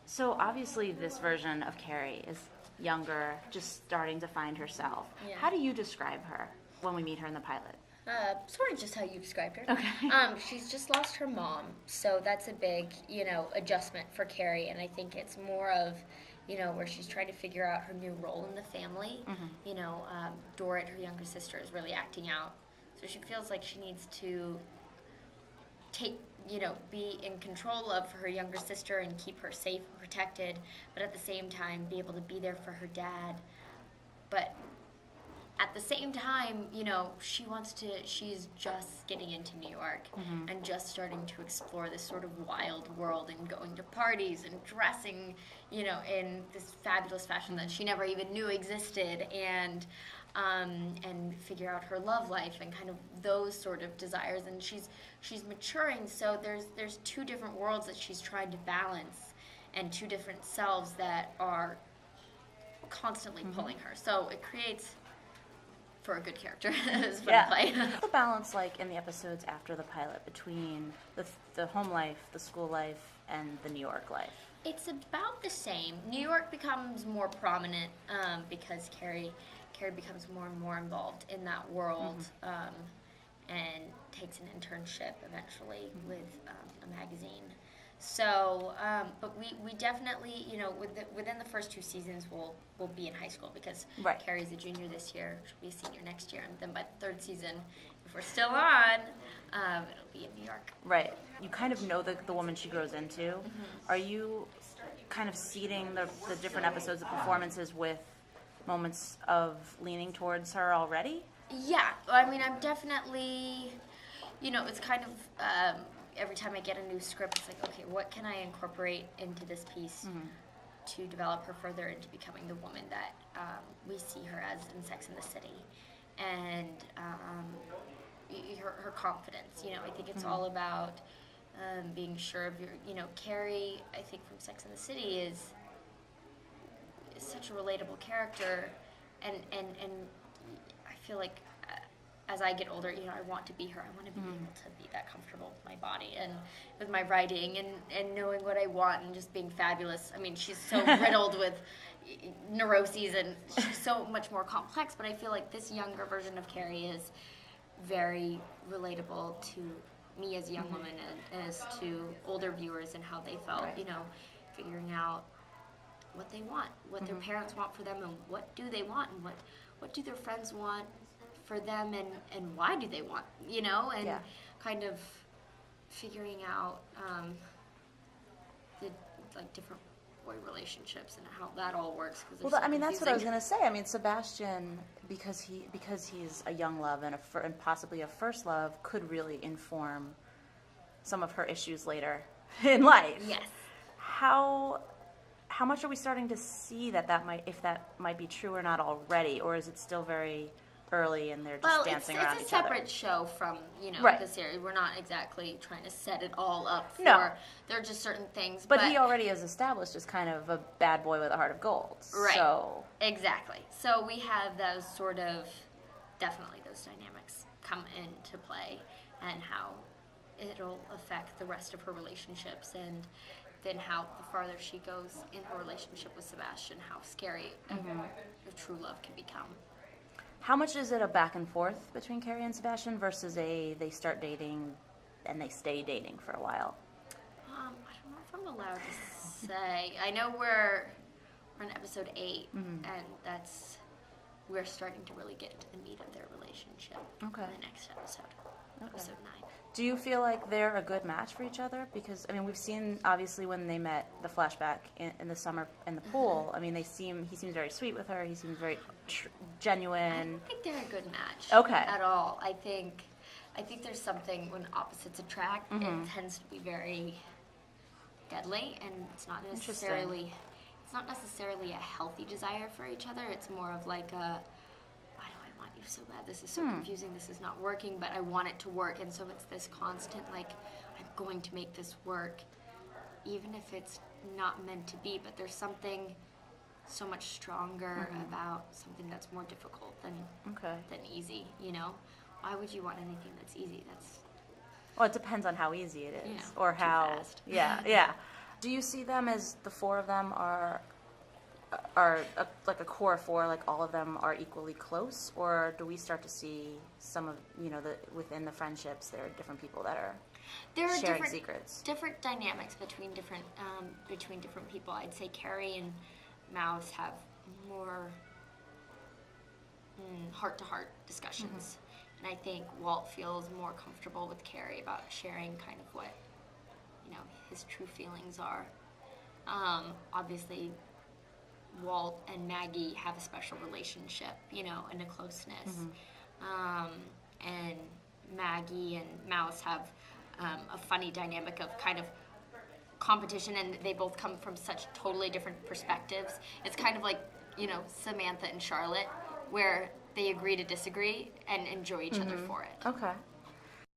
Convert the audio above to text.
So obviously this version of Carrie is younger, just starting to find herself. Yeah. How do you describe her when we meet her in the pilot? Sort of just how you described her. Okay. She's just lost her mom, so that's a big, adjustment for Carrie, and I think it's more of, where she's trying to figure out her new role in the family. Dorrit, her younger sister, is really acting out, so she feels like she needs to be in control of her younger sister and keep her safe and protected, but at the same time be able to be there for her dad. But at the same time, she's just getting into New York and just starting to explore this sort of wild world and going to parties and dressing, in this fabulous fashion that she never even knew existed, and figure out her love life and kind of those sort of desires. And she's maturing, so there's two different worlds that she's trying to balance, and two different selves that are constantly pulling her. So it creates for a good character. It's fun to play. What's the balance like in the episodes after the pilot between the home life, the school life, and the New York life? It's about the same. New York becomes more prominent because Carrie becomes more and more involved in that world, and takes an internship eventually with a magazine. So, but we definitely, within the first two seasons, we'll be in high school because Carrie's a junior this year, she'll be a senior next year, and then by the third season, if we're still on, it'll be in New York. Right. You kind of know the woman she grows into. Are you kind of seeding the different episodes, the performances with moments of leaning towards her already? Yeah. I mean, I'm definitely, it's kind of... every time I get a new script, it's like, okay, what can I incorporate into this piece to develop her further into becoming the woman that we see her as in Sex and the City, and her confidence. I think it's all about being sure of your. Carrie, I think from Sex and the City is such a relatable character, and I feel like. As I get older, I want to be her. I want to be able to be that comfortable with my body and with my writing and knowing what I want and just being fabulous. I mean, she's so riddled with neuroses and she's so much more complex, but I feel like this younger version of Carrie is very relatable to me as a young woman and as to older viewers and how they felt, figuring out what they want, what their parents want for them, and what do they want, and what do their friends want for them, and why do they want, and kind of figuring out the different boy relationships and how that all works. Well, that's what I was gonna say. I mean, Sebastian, because he's a young love and possibly a first love, could really inform some of her issues later in life. Yes. How much are we starting to see that might be true or not already, or is it still very early and they're just dancing around each other? It's a separate show from, the series. We're not exactly trying to set it all up for... No. There are just certain things. But he already is established as kind of a bad boy with a heart of gold. Right. So. Exactly. So we have those sort of... Definitely those dynamics come into play and how it'll affect the rest of her relationships, and then how the farther she goes in her relationship with Sebastian, how scary a true love can become. How much is it a back and forth between Carrie and Sebastian versus they start dating and they stay dating for a while? I don't know if I'm allowed to say. I know we're on episode 8, and we're starting to really get into the meat of their relationship in the next episode, episode 9. Do you feel like they're a good match for each other? Because, I mean, we've seen, obviously, when they met, the flashback in the summer in the pool. I mean, he seems very sweet with her. He seems very genuine. I don't think they're a good match at all. I think there's something when opposites attract, it tends to be very deadly, and it's not necessarily a healthy desire for each other. It's more of like a... you so bad, this is so confusing, this is not working, but I want it to work, and so it's this constant, like, I'm going to make this work, even if it's not meant to be, but there's something so much stronger about something that's more difficult than easy, Why would you want anything that's easy? Well, it depends on how easy it is, Yeah, or how... fast. Yeah. Do you see them as the four of them are like a core of four, like all of them are equally close, or do we start to see some of, within the friendships there are different people that are sharing secrets? Different dynamics between different people. I'd say Carrie and Mouse have more heart-to-heart discussions, and I think Walt feels more comfortable with Carrie about sharing kind of what his true feelings are. Obviously, Walt and Maggie have a special relationship, and a closeness. And Maggie and Mouse have a funny dynamic of kind of competition, and they both come from such totally different perspectives. It's kind of like, Samantha and Charlotte, where they agree to disagree and enjoy each other for it. Okay.